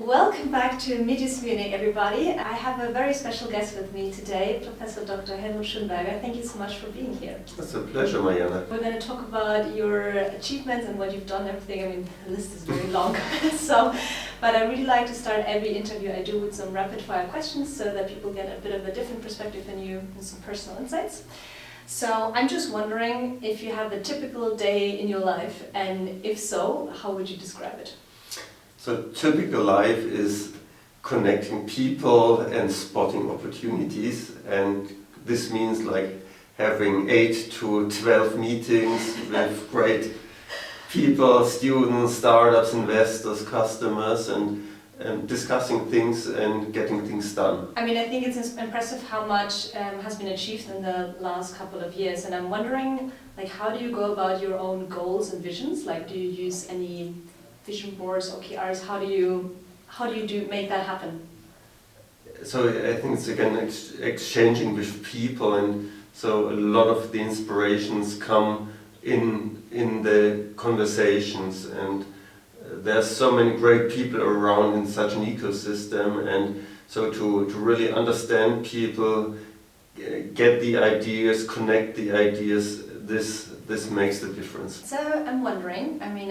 Welcome back to METIS Munich, everybody. I have a very special guest with me today, Professor Dr. Helmut Schönenberger. Thank you so much for being here. It's a pleasure, Mariana. We're going to talk about your achievements and what you've done, everything. I mean, the list is very long. But I really like to start every interview I do with some rapid-fire questions so that people get a bit of a different perspective than you and some personal insights. So I'm just wondering if you have a typical day in your life, and if so, how would you describe it? So typical life is connecting people and spotting opportunities, and this means like having 8 to 12 meetings with great people, students, startups, investors, customers, and discussing things and getting things done. I mean, I think it's impressive how much has been achieved in the last couple of years, and I'm wondering, like, how do you go about your own goals and visions? Like, do you use any vision boards, OKRs? How do you make that happen? So I think it's again exchanging with people, and so a lot of the inspirations come in the conversations, and there's so many great people around in such an ecosystem, and so to really understand people, get the ideas, connect the ideas, this makes the difference. So I'm wondering, I mean,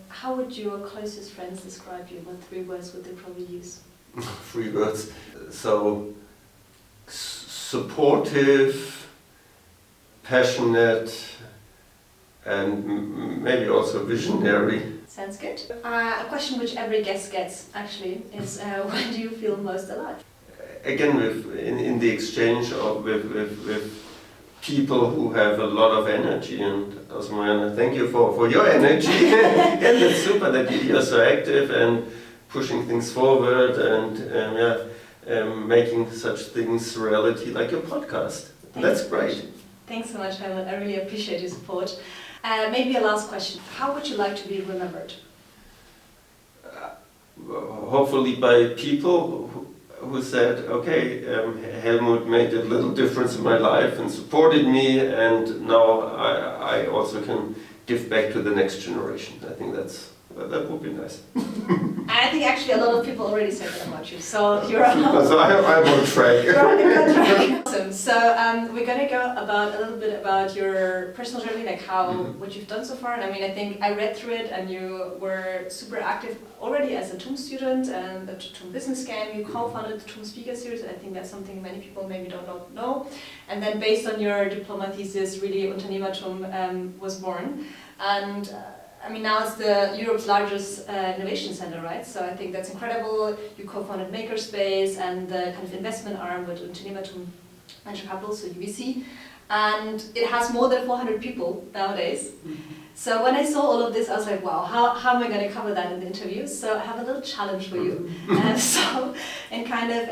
how would your closest friends describe you? What 3 words would they probably use? 3 words. So supportive, passionate, and maybe also visionary. Sounds good. A question which every guest gets, actually, is when do you feel most alive? Again, in the exchange with people who have a lot of energy, and also Mariana, thank you for your energy. Yeah, that's super that you're so active and pushing things forward and making such things reality like your podcast. That's great. Thanks so much, Helmut. I really appreciate your support. Maybe a last question. How would you like to be remembered? Hopefully by people who said, okay, Helmut made a little difference in my life and supported me, and now I also can give back to the next generation. I think that would be nice. I think actually a lot of people already said that about you, so you're on. So I'm on track. You're on a good track. Awesome. So we're going to go a little bit about your personal journey, like what you've done so far. And I mean, I think I read through it, and you were super active already as a TUM student and the TUM Business Game. You co-founded the TUM Speaker Series. I think that's something many people maybe don't know. And then based on your diploma thesis, really UnternehmerTUM was born. And I mean, now it's Europe's largest innovation center, right? So I think that's incredible. You co-founded MakerSpace and the kind of investment arm with UnternehmerTUM Venture Capital, so UVC. And it has more than 400 people nowadays. So when I saw all of this, I was like, wow, how am I going to cover that in the interview? So I have a little challenge for you. So in kind of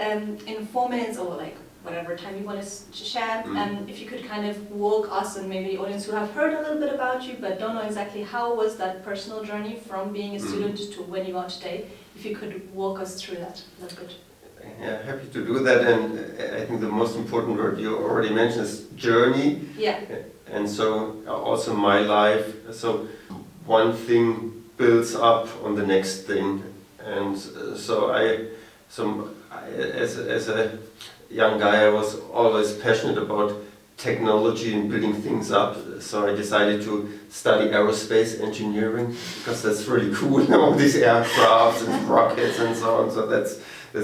in 4 minutes or like whatever time you want to share, if you could kind of walk us and maybe the audience who have heard a little bit about you but don't know exactly how was that personal journey from being a student to when you are today, if you could walk us through that a little bit. Yeah, happy to do that, and I think the most important word you already mentioned is journey. Yeah. And so also my life, so one thing builds up on the next thing, and so as a young guy I was always passionate about technology and building things up, so I decided to study aerospace engineering because that's really cool, all these aircrafts and rockets and so on, so that's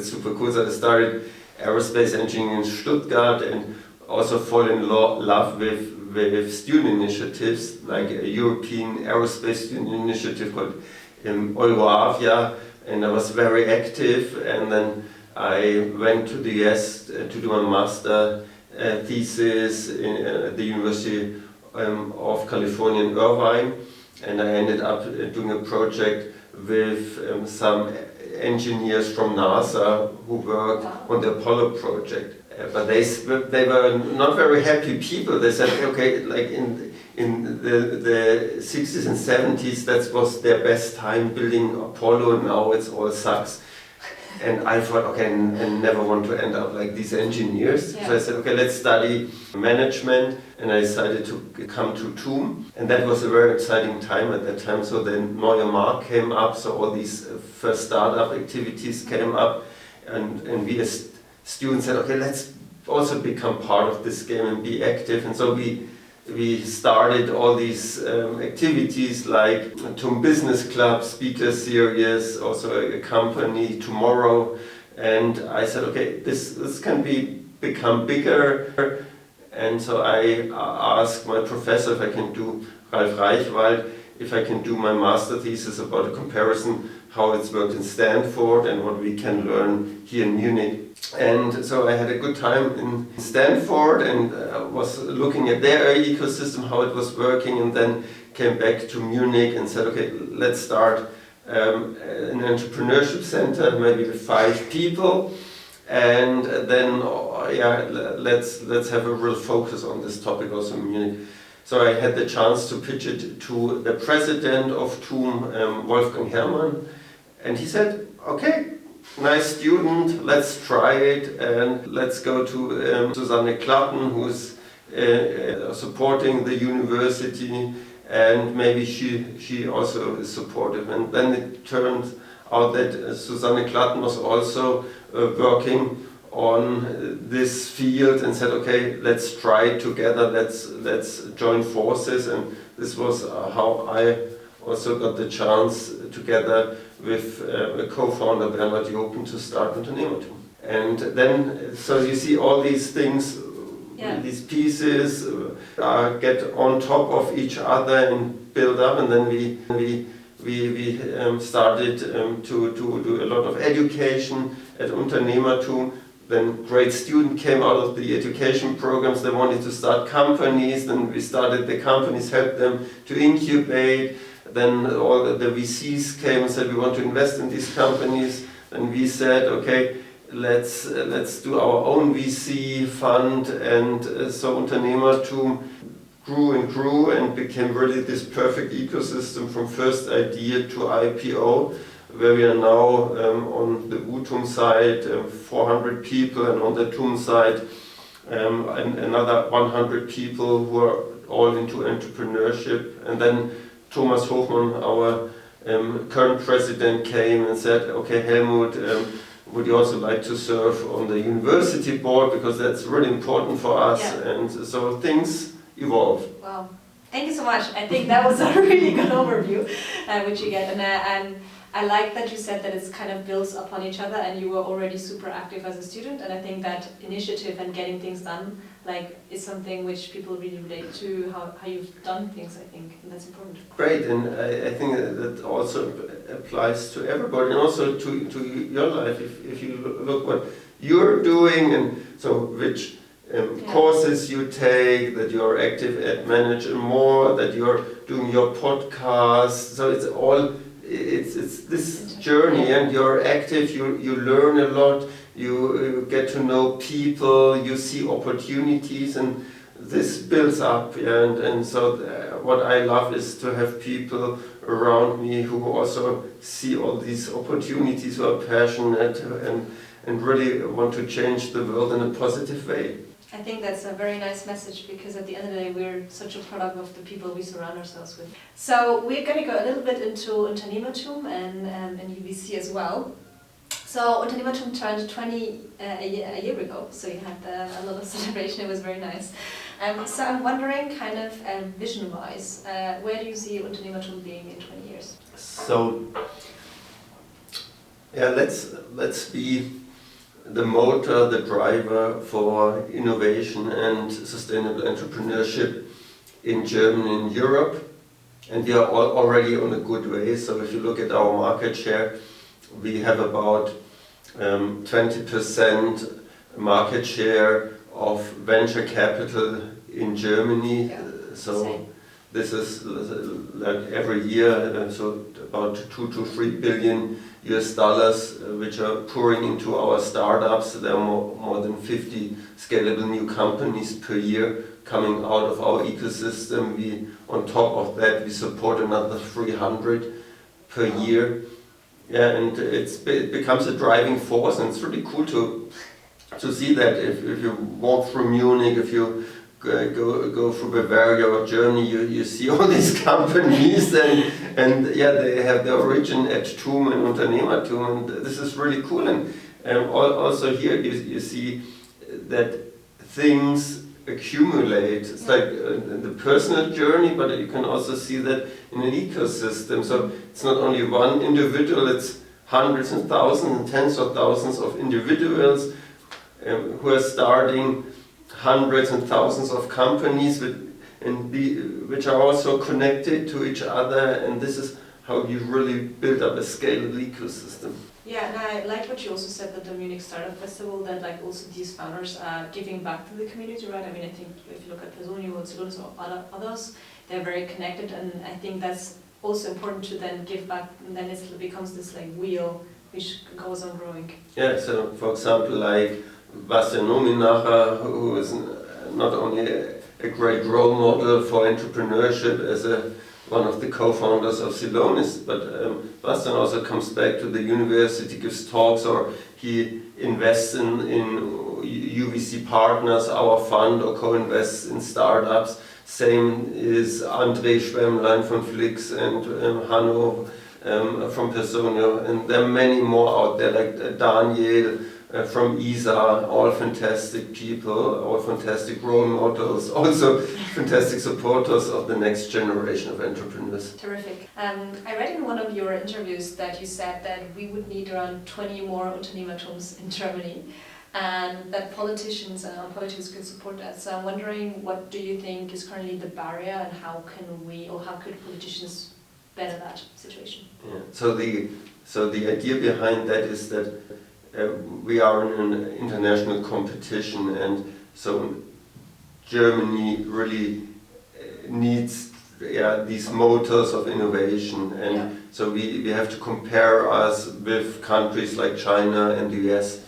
super cool. So I started aerospace engineering in Stuttgart and also fall in love with student initiatives, like a European aerospace student initiative called EuroAvia, and I was very active, and then I went to the US to do a master thesis in the University of California in Irvine, and I ended up doing a project with some engineers from NASA who worked on the Apollo project. But they were not very happy people. They said, okay, like in the 60s and 70s, that was their best time building Apollo, and now it's all sucks. And I thought, okay, I never want to end up like these engineers. Yeah. So I said, okay, let's study management, and I decided to come to TUM. And that was a very exciting time at that time. So then Neue Markt came up, so all these first startup activities came up, and we as students said, okay, let's also become part of this game and be active. And so we started all these activities like TUM Business Club, speaker series, also a company tomorrow. And I said, okay, this can become bigger. And so I asked my professor if I can do, Ralf Reichwald, if I can do my master thesis about a comparison how it's worked in Stanford and what we can learn here in Munich. And so I had a good time in Stanford and was looking at their ecosystem, how it was working, and then came back to Munich and said, okay, let's start an entrepreneurship center, maybe with 5 people, and then let's have a real focus on this topic also in Munich. So I had the chance to pitch it to the president of TUM, Wolfgang Herrmann, and he said, okay, nice student, let's try it, and let's go to Susanne Klatten, who's supporting the university, and maybe she also is supportive. And then it turned out that Susanne Klatten was also working on this field and said, okay, let's try it together, let's join forces. And this was how I also got the chance together with a co-founder, METIS, to start UnternehmerTUM. And then, so you see all these things, these pieces get on top of each other and build up, and then we started to do a lot of education at UnternehmerTUM. Then great students came out of the education programs, they wanted to start companies, then we started the companies, helped them to incubate. Then all the VCs came and said, we want to invest in these companies. And we said, okay, let's do our own VC fund. And so UnternehmerTUM grew and became really this perfect ecosystem from first idea to IPO, where we are now on the UTUM side, 400 people, and on the TUM side, another 100 people who are all into entrepreneurship. And then Thomas Hofmann, our current president, came and said, okay, Helmut, would you also like to serve on the university board, because that's really important for us. Yeah. And so things evolve. Wow, thank you so much. I think that was a really good overview which you get. And I like that you said that it's kind of builds upon each other, and you were already super active as a student, and I think that initiative and getting things done is something which people really relate to, how you've done things, I think, and that's important. Great, and I think that also applies to everybody, and also to your life. If you look what you're doing, and so which courses you take, that you're active at Manage and More, that you're doing your podcast, so it's all, it's this journey, and you're active, you learn a lot, you get to know people, you see opportunities, and this builds up. And so what I love is to have people around me who also see all these opportunities, who are passionate and really want to change the world in a positive way. I think that's a very nice message, because at the end of the day we're such a product of the people we surround ourselves with. So we're going to go a little bit into UnternehmerTUM and UVC as well. So UnternehmerTUM turned 20 a year ago, so you had a lot of celebration, it was very nice. So I'm wondering, kind of vision-wise, where do you see UnternehmerTUM being in 20 years? So, yeah, let's be the motor, the driver for innovation and sustainable entrepreneurship in Germany and Europe. And we are already on a good way. So if you look at our market share, we have about 20% market share of venture capital in Germany. Yeah, so same. This is like every year, so about 2 to 3 billion US dollars, which are pouring into our startups. There are more than 50 scalable new companies per year coming out of our ecosystem. On top of that, we support another 300 per year. Yeah, and it becomes a driving force, and it's really cool to see that if you walk through Munich, if you go through Bavaria or Germany, you see all these companies, and yeah, they have their origin at TUM and UnternehmerTUM, and this is really cool. And also here you see that things accumulate. It's like the personal journey, but you can also see that in an ecosystem. So it's not only one individual, it's hundreds and thousands and tens of thousands of individuals who are starting hundreds and thousands of companies which are also connected to each other, and this is how you really build up a scalable ecosystem. Yeah, and I like what you also said that the Munich Startup Festival, that like also these founders are giving back to the community, right? I mean, I think if you look at Personio or Zillonis or others, they're very connected, and I think that's also important to then give back, and then it becomes this like wheel which goes on growing. Yeah, so for example, like Bastian Nominacher, who is not only a great role model for entrepreneurship as one of the co-founders of Zillonis, but Bastian also comes back to the university, gives talks, or he invests in UVC Partners, our fund, or co-invests in startups. Same is André Schwemmlein from Flix and Hanno from Personio, and there are many more out there, like Daniel from ESA, all fantastic people, all fantastic role models, also fantastic supporters of the next generation of entrepreneurs. Terrific. I read in one of your interviews that you said that we would need around 20 more UnternehmerTUMs in Germany, and that politicians and politics could support that. So I'm wondering, what do you think is currently the barrier, and how could politicians better that situation? Yeah. So the idea behind that is that we are in an international competition, and so Germany really needs these motors of innovation, and so we have to compare us with countries like China and the US.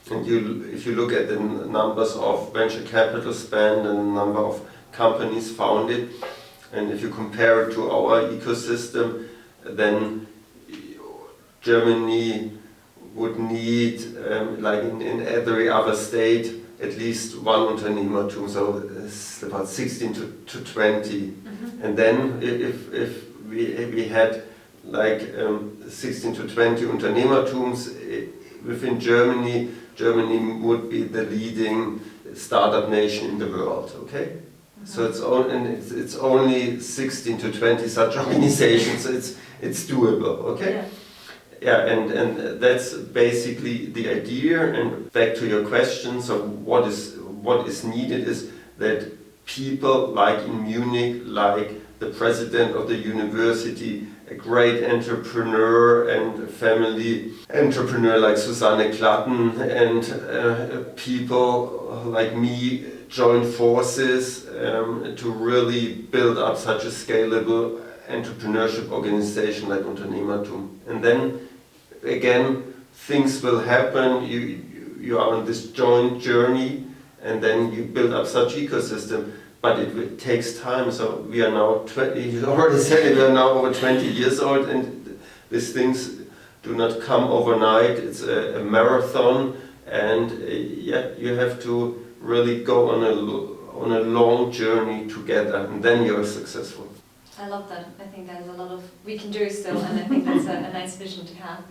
And if you look at the numbers of venture capital spent and the number of companies founded, and if you compare it to our ecosystem, then Germany would need, like in every other state, at least one UnternehmerTUM, so it's about 16 to 20. And then if we had like 16 to 20 UnternehmerTUMs within Germany, Germany would be the leading startup nation in the world, okay? So it's only 16 to 20 such organizations, so it's doable, okay? Yeah, and that's basically the idea. And back to your question, so what is needed is that people like in Munich, like the president of the university, a great entrepreneur and a family entrepreneur like Susanne Klatten, and people like me join forces to really build up such a scalable entrepreneurship organization like UnternehmerTUM. And then again, things will happen, you are on this joint journey, and then you build up such ecosystem, but it takes time. So we are now 20, you already said it, we are now over 20 years old, and these things do not come overnight. It's a marathon, and you have to really go on a long journey together, and then you're successful. I love that. I think there's a lot of we can do still, and I think that's a nice vision to have.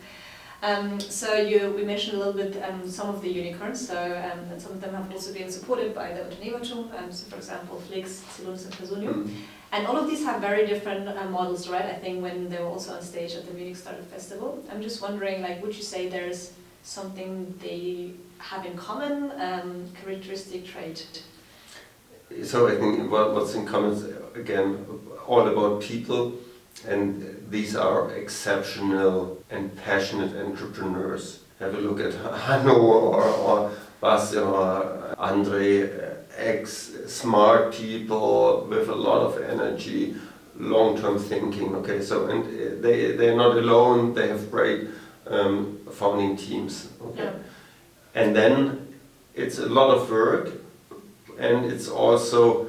So we mentioned a little bit some of the unicorns, so and some of them have also been supported by the UnternehmerTUM, so for example Flix, Zillonis and Personio. And all of these have very different models, right? I think when they were also on stage at the Munich Startup Festival. I'm just wondering, like, would you say there's something they have in common, characteristic trait? So I think what's in common is, again, all about people, and these are exceptional and passionate entrepreneurs. Have a look at Hanno or Bastian or Andre, smart people with a lot of energy, long-term thinking. Okay, so and they're not alone. They have great founding teams. Okay, yeah. And then it's a lot of work, and it's also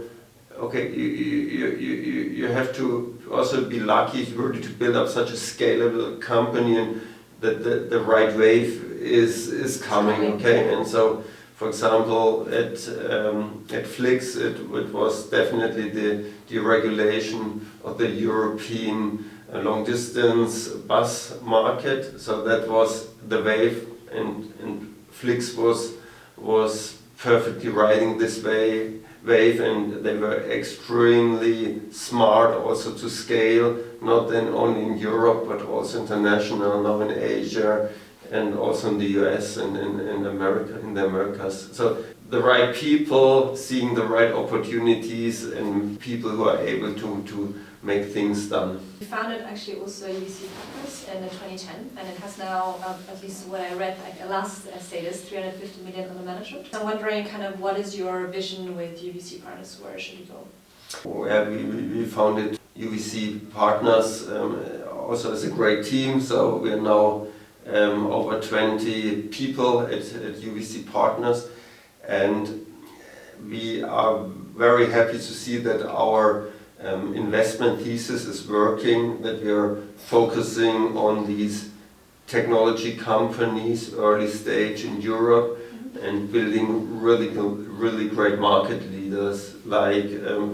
okay. You have to also be lucky really to build up such a scalable company, and the right wave is coming, okay? And so, for example, at Flix, it was definitely the deregulation of the European long-distance bus market. So that was the wave, and Flix was perfectly riding this wave, and they were extremely smart also to scale, not then only in Europe but also international, now in Asia and also in the US and in America, in the Americas. So the right people, seeing the right opportunities, and people who are able to make things done. You founded actually also UVC Partners in 2010, and it has now, at least what I read, like a last status, 350 million under management. I'm wondering kind of what is your vision with UVC Partners? Where should you go? Yeah, we founded UVC Partners also as a great team, so we are now over 20 people at UVC Partners, and we are very happy to see that our investment thesis is working, that we are focusing on these technology companies early stage in Europe and building really great market leaders like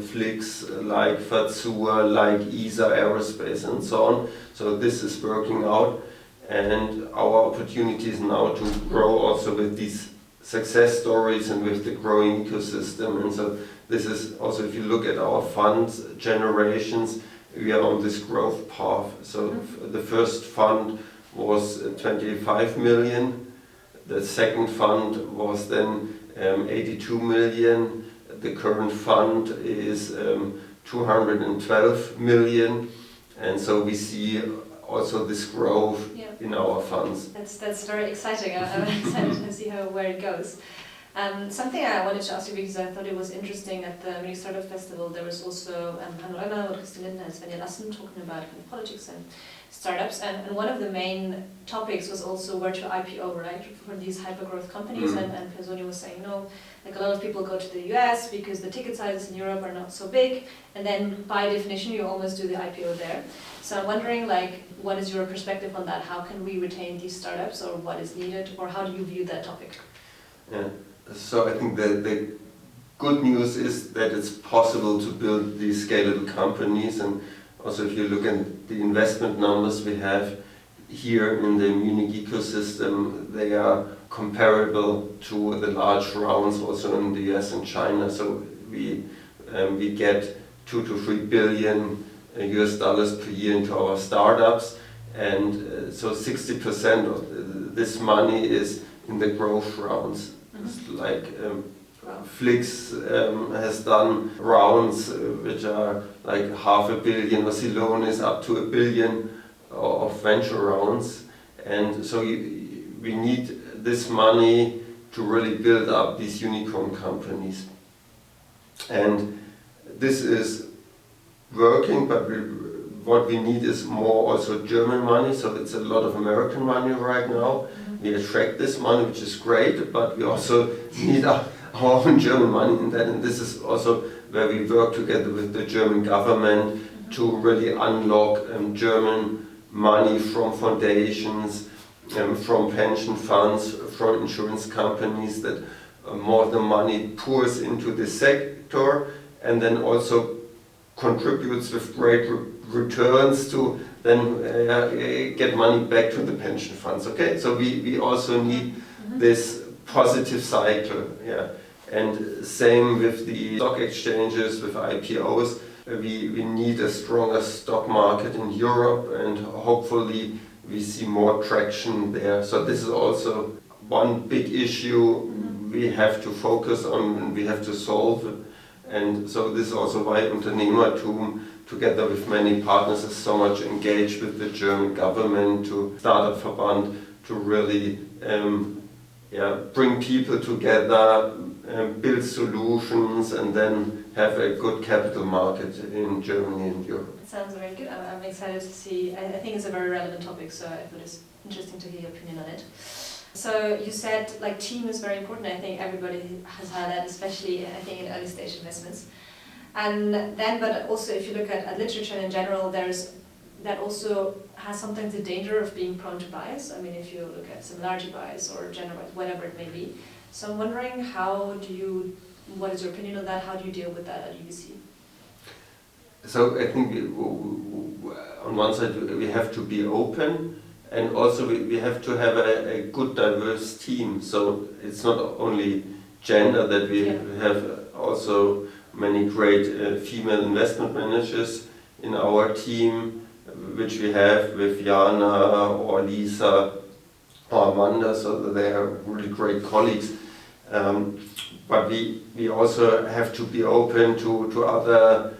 Flix, like Fazua, like ESA Aerospace and so on. So this is working out, and our opportunity is now to grow also with these success stories and with the growing ecosystem. And so this is also, if you look at our funds generations, we are on this growth path. So the first fund was 25 million, the second fund was then 82 million, the current fund is 212 million, and so we see also this growth in our funds. That's very exciting. I'm excited to see where it goes. Something I wanted to ask you, because I thought it was interesting, at the Munich Startup Festival there was also Helmut Schönenberger and Svenja Lassen talking about kind of politics and startups, and one of the main topics was also where to IPO, right, for these hypergrowth companies, and Personi was saying, no, like a lot of people go to the US because the ticket sizes in Europe are not so big, and then by definition you almost do the IPO there. So I'm wondering, like, what is your perspective on that? How can we retain these startups, or what is needed, or how do you view that topic? Yeah. So I think the good news is that it's possible to build these scalable companies, and also if you look at the investment numbers we have here in the Munich ecosystem, they are comparable to the large rounds also in the US and China. So we get 2 to 3 billion US dollars per year into our startups, and so 60% of this money is in the growth rounds. It's like Flix has done rounds which are like $500 million, or Silone is up to $1 billion of venture rounds, and so we need this money to really build up these unicorn companies. And this is working, but what we need is more also German money, so it's a lot of American money right now. We attract this money, which is great, but we also need our own German money in that, and this is also where we work together with the German government to really unlock German money from foundations, from pension funds, from insurance companies, that more of the money pours into the sector and then also contributes with great returns to then get money back to the pension funds. Okay, so we also need this positive cycle. Yeah, and same with the stock exchanges, with IPOs. We need a stronger stock market in Europe, and hopefully we see more traction there. So this is also one big issue we have to focus on and we have to solve. And so this is also why UnternehmerTUM, together with many partners, is so much engaged with the German government, to Startup-Verband, to really bring people together, build solutions, and then have a good capital market in Germany and Europe. It sounds very good. I'm excited to see. I think it's a very relevant topic, so I thought it's interesting to hear your opinion on it. So you said like team is very important. I think everybody has had that, especially I think in early stage investments. And then, but also if you look at literature in general, there's that also has sometimes the danger of being prone to bias. I mean, if you look at similarity bias or gender bias, whatever it may be. So I'm wondering, what is your opinion on that? How do you deal with that at UVC? So I think on one side we have to be open, and also we have to have a good diverse team. So it's not only gender, that we have also many great female investment managers in our team, which we have with Jana or Lisa or Amanda, so that they are really great colleagues. But we also have to be open to other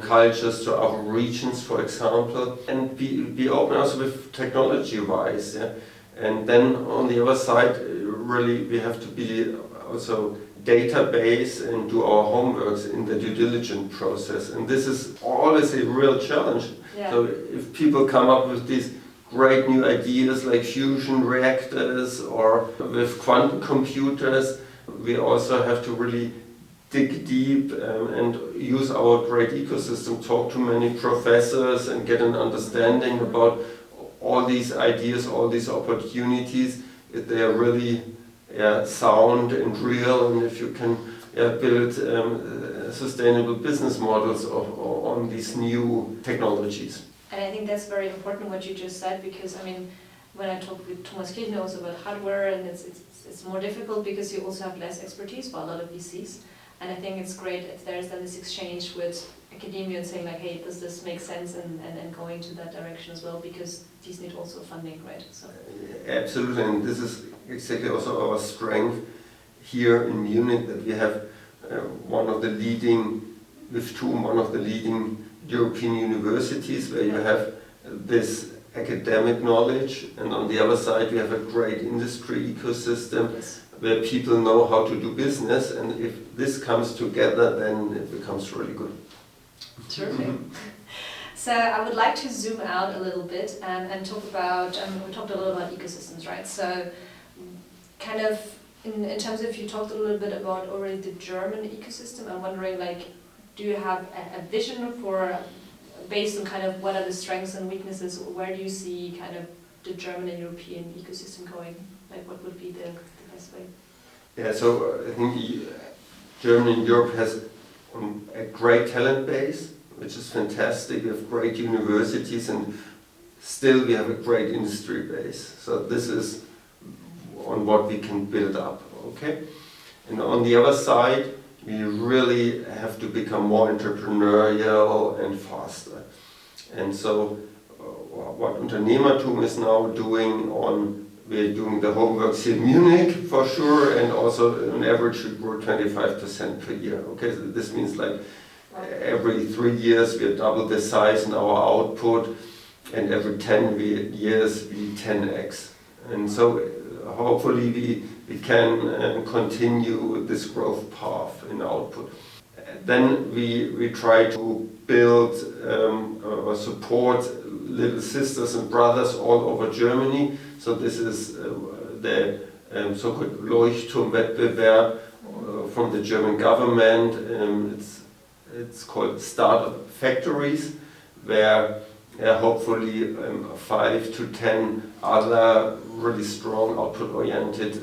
cultures, to other regions, for example, and be open also with technology-wise. Yeah? And then on the other side, really we have to be also database and do our homeworks in the due diligence process. And this is always a real challenge. Yeah. So if people come up with these great new ideas like fusion reactors or with quantum computers, we also have to really dig deep and use our great ecosystem, talk to many professors and get an understanding about all these ideas, all these opportunities, if they are really sound and real, and if you can build sustainable business models on these new technologies. And I think that's very important what you just said, because I mean, when I talk with Thomas Kirchner also about hardware, and it's more difficult because you also have less expertise for a lot of VCs. And I think it's great if there's then this exchange with academia and saying like, hey, does this make sense, and going to that direction as well, because these need also funding, right? So. Absolutely, and this is exactly also our strength here in Munich, that we have one of the leading European universities where you have this academic knowledge, and on the other side we have a great industry ecosystem. Yes. Where people know how to do business, and if this comes together, then it becomes really good. Terrific. So I would like to zoom out a little bit and talk about, we talked a little about ecosystems, right? So kind of in terms of, you talked a little bit about already the German ecosystem. I'm wondering, like, do you have a vision for, based on kind of what are the strengths and weaknesses, or where do you see kind of the German and European ecosystem going? Like, what would be the best way? Yeah, so I think Germany and Europe has a great talent base, which is fantastic. We have great universities, and still we have a great industry base. So this is on what we can build up, okay? And on the other side, we really have to become more entrepreneurial and faster. And so what UnternehmerTUM is now doing we're doing the homeworks in Munich for sure, and also on average we grow 25% per year. Okay, so this means like every 3 years we double the size in our output, and every 10 years we 10x. And so hopefully we can continue this growth path in output. Then we try to build or support little sisters and brothers all over Germany. So this is the so-called Leuchtturm-Wettbewerb from the German government. It's called Startup Factories, where hopefully 5 to 10 other really strong output-oriented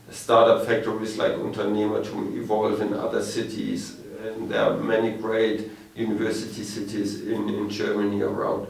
startup factories like UnternehmerTUM evolve in other cities. And there are many great university cities in Germany around.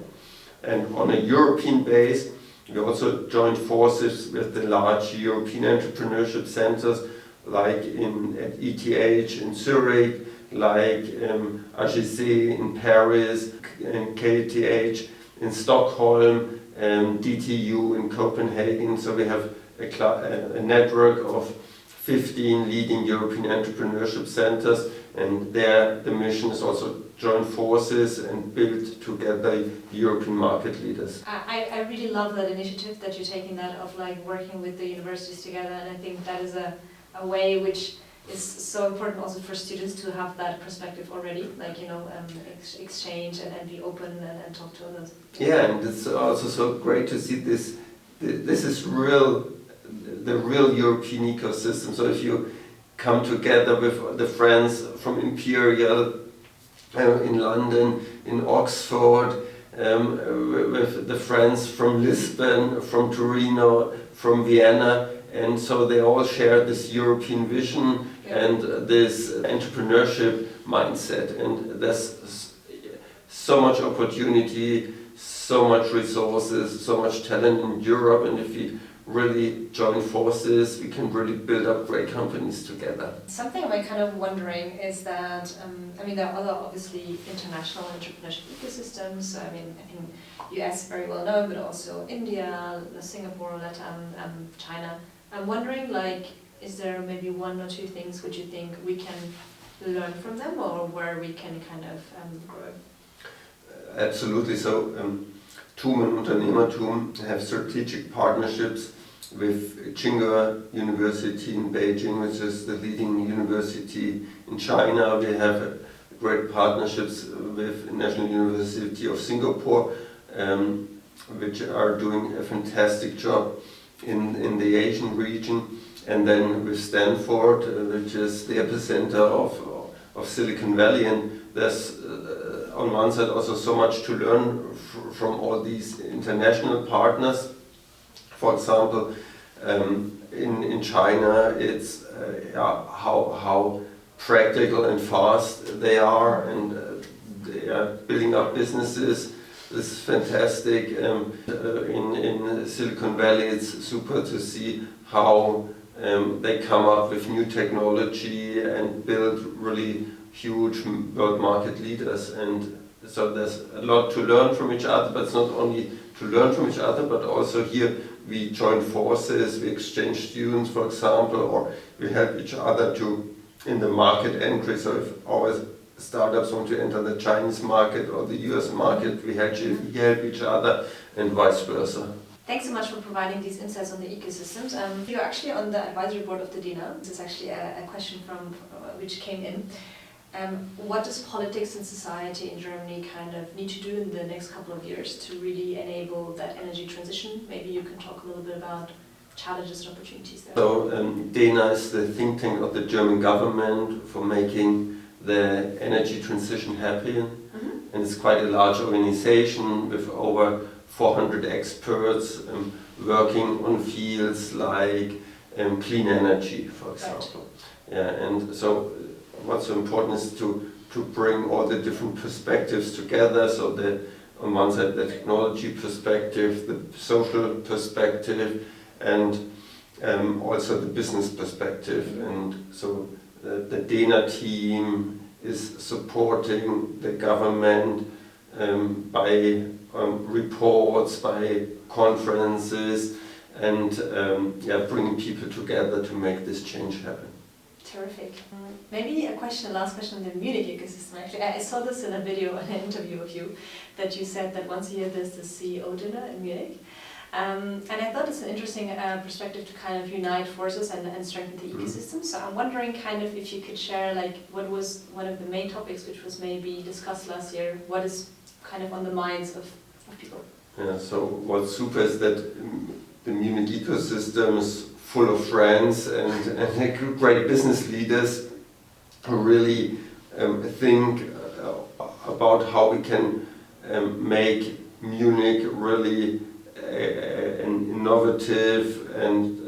And on a European base, we also joined forces with the large European entrepreneurship centers, like at ETH in Zurich, like AGC in Paris, and KTH in Stockholm, and DTU in Copenhagen. So we have a network of 15 leading European entrepreneurship centers, and there the mission is also join forces and build together European market leaders. I really love that initiative that you're taking, that of like working with the universities together, and I think that is a way which is so important also for students to have that perspective already, like, you know, exchange and be open and talk to others. Yeah, and it's also so great to see this. This is the real European ecosystem. So if you come together with the friends from Imperial in London, in Oxford, with the friends from Lisbon, from Torino, from Vienna, and so they all share this European vision and this entrepreneurship mindset, and there's so much opportunity, so much resources, so much talent in Europe, and if we really join forces, we can really build up great companies together. Something I'm kind of wondering is that, I mean, there are other obviously international entrepreneurship ecosystems. So, I mean, I think US very well known, but also India, Singapore, Latin, China. I'm wondering, like, is there maybe one or two things which you think we can learn from them, or where we can kind of grow? Absolutely. So, TUM and UnternehmerTUM have strategic partnerships with Tsinghua University in Beijing, which is the leading university in China. We have great partnerships with National University of Singapore, which are doing a fantastic job in the Asian region. And then with Stanford, which is the epicenter of Silicon Valley. And there's on one side also so much to learn from all these international partners. For example, in China, it's how practical and fast they are, and they are building up businesses. This is fantastic. In Silicon Valley, it's super to see how they come up with new technology and build really huge world market leaders. And so there's a lot to learn from each other, but it's not only to learn from each other, but also here we join forces, we exchange students, for example, or we help each other in the market entry. So if our startups want to enter the Chinese market or the US market, we help each other, and vice versa. Thanks so much for providing these insights on the ecosystems. You're actually on the advisory board of the DENA. This is actually a question from which came in. What does politics and society in Germany kind of need to do in the next couple of years to really enable that energy transition? Maybe you can talk a little bit about challenges and opportunities there. So DENA is the think tank of the German government for making the energy transition happen. Mm-hmm. And it's quite a large organization with over 400 experts working on fields like clean energy, for example. Right. Yeah, and so what's so important is to bring all the different perspectives together, so that on one side the technology perspective, the social perspective, and also the business perspective. And so the DENA team is supporting the government by reports, by conferences, and bringing people together to make this change happen. Terrific. Maybe a last question on the Munich ecosystem. Actually, I saw this in a video, an interview of you, that you said that once a year there's the CEO dinner in Munich. And I thought it's an interesting perspective to kind of unite forces and strengthen the ecosystem. So I'm wondering kind of if you could share like what was one of the main topics which was maybe discussed last year, what is kind of on the minds of people? Yeah, so what's super is that the Munich ecosystem is full of friends and great business leaders who really think about how we can make Munich really an innovative and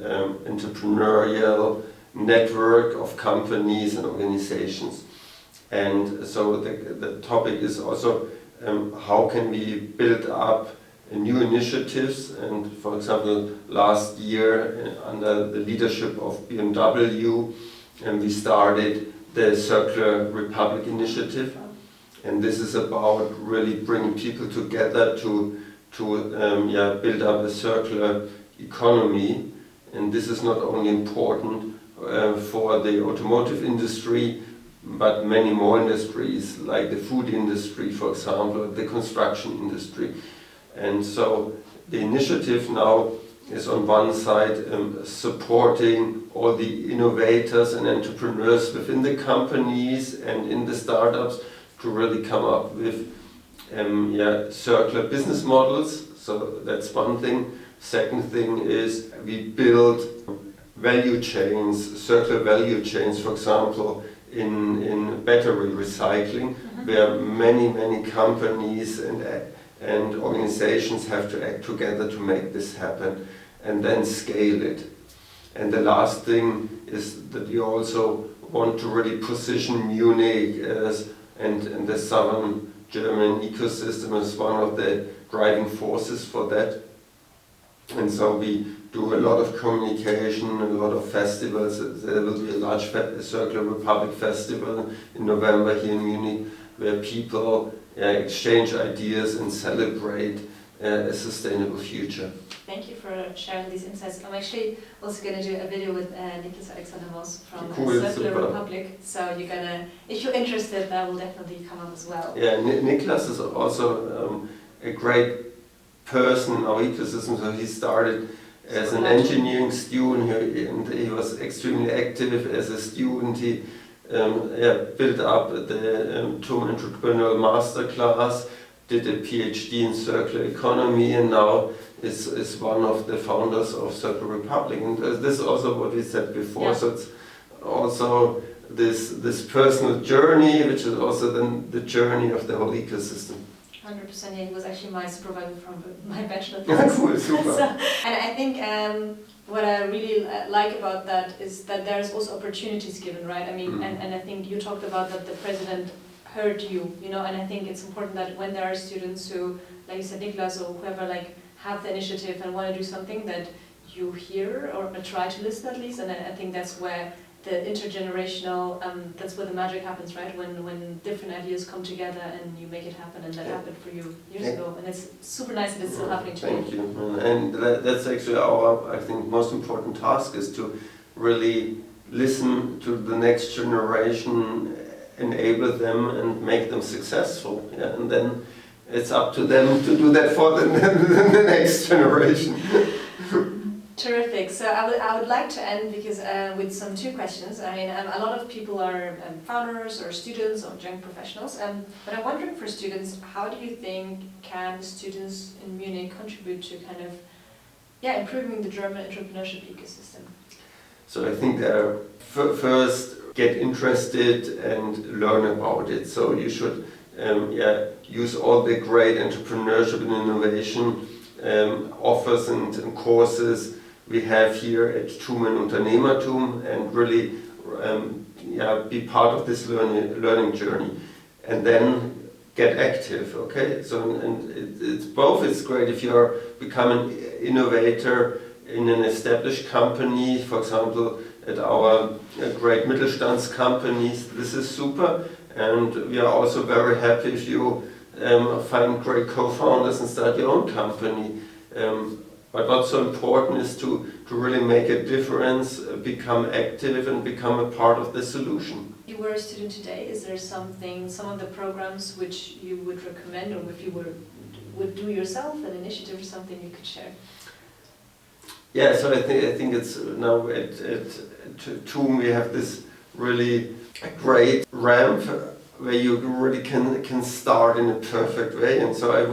entrepreneurial network of companies and organizations. And so the topic is also how can we build up new initiatives. And for example, last year under the leadership of BMW, we started the Circular Republic initiative. And this is about really bringing people together to build up a circular economy. And this is not only important for the automotive industry, but many more industries like the food industry, for example, the construction industry. And so the initiative now is on one side supporting all the innovators and entrepreneurs within the companies and in the startups to really come up with circular business models. So that's one thing. Second thing is we build value chains, circular value chains, for example, in battery recycling, where many companies and and organizations have to act together to make this happen and then scale it. And the last thing is that we also want to really position Munich as, and the southern German ecosystem as one of the driving forces for that. And so we do a lot of communication, a lot of festivals. There will be a large Circular Republic festival in November here in Munich, where people exchange ideas and celebrate a sustainable future. Thank you for sharing these insights. I'm actually also going to do a video with Niklas Alexander Moss from Circular Republic. So you're gonna, if you're interested, that will definitely come up as well. Yeah, Niklas is also a great person in our ecosystem. So he started as an engineering student, and he was extremely active as a student. He built up the TUM Entrepreneurial Master Class, did a PhD in circular economy, and now is one of the founders of Circular Republic. And this is also what we said before. Yeah. So it's also this personal journey, which is also then the journey of the whole ecosystem. 100%. Yeah, he was actually my supervisor from my bachelor thesis. Cool, super. So, and I think what I really like about that is that there's also opportunities given, right? I mean, and I think you talked about that the president heard you, you know, and I think it's important that when there are students who, like you said, Niklas, or whoever, like, have the initiative and want to do something, that you hear or try to listen at least, and I think that's where the intergenerational, that's where the magic happens, right? When different ideas come together and you make it happen, and that happened for you years ago, and it's super nice that it's still happening today. Thank you, and that's actually our, I think, most important task, is to really listen to the next generation, enable them and make them successful, and then it's up to them to do that for the next generation. Terrific. So I would like to end because with some two questions. I mean, a lot of people are founders or students or young professionals, but I'm wondering for students, how do you think can students in Munich contribute to kind of improving the German entrepreneurship ecosystem? So I think first get interested and learn about it. So you should use all the great entrepreneurship and innovation offers and courses we have here at TUM and UnternehmerTUM, and really be part of this learning journey, and then get active. Okay, so it's both. It's great if you become an innovator in an established company, for example at our great Mittelstands companies. This is super, and we are also very happy if you find great co-founders and start your own company. But what's so important is to really make a difference, become active, and become a part of the solution. If you were a student today, is there some of the programs which you would recommend, or if you would do yourself, an initiative or something you could share? Yeah, so I think it's now at TUM we have this really great ramp where you really can start in a perfect way, and so I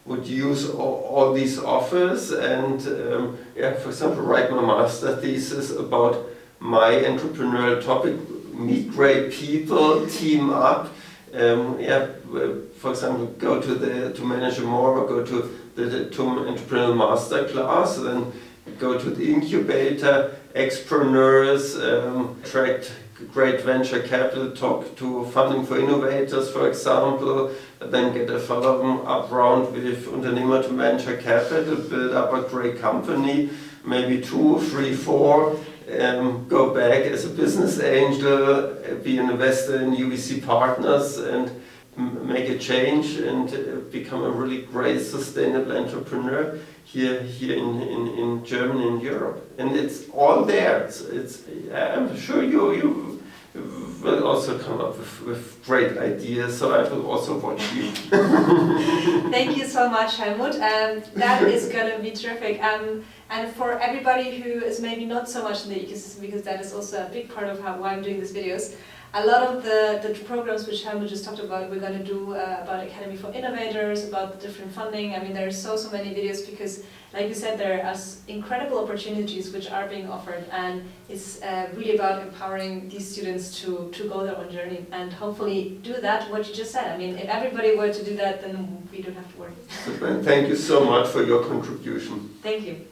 would use all these offers and for example write my master thesis about my entrepreneurial topic, meet great people, team up, for example go to Manage More, or go to the TUM Entrepreneurial Master Class, then go to the incubator, XPRENEURS, attract great venture capital, talk to funding for innovators, for example, then get a follow-up round with UnternehmerTUM Venture Capital, build up a great company, maybe 2, 3, 4, go back as a business angel, be an investor in UVC Partners, and make a change and become a really great sustainable entrepreneur here in Germany and Europe. And it's all there. I'm sure you will also come up with great ideas, so I will also watch you. Thank you so much, Helmut. That is going to be terrific. And for everybody who is maybe not so much in the ecosystem, because that is also a big part of why I'm doing these videos, a lot of the programs which Helmut just talked about, we're going to do about Academy for Innovators, about the different funding. I mean, there are so many videos because, like you said, there are incredible opportunities which are being offered, and it's really about empowering these students to go their own journey and hopefully do that, what you just said. I mean, if everybody were to do that, then we don't have to worry. Thank you so much for your contribution. Thank you.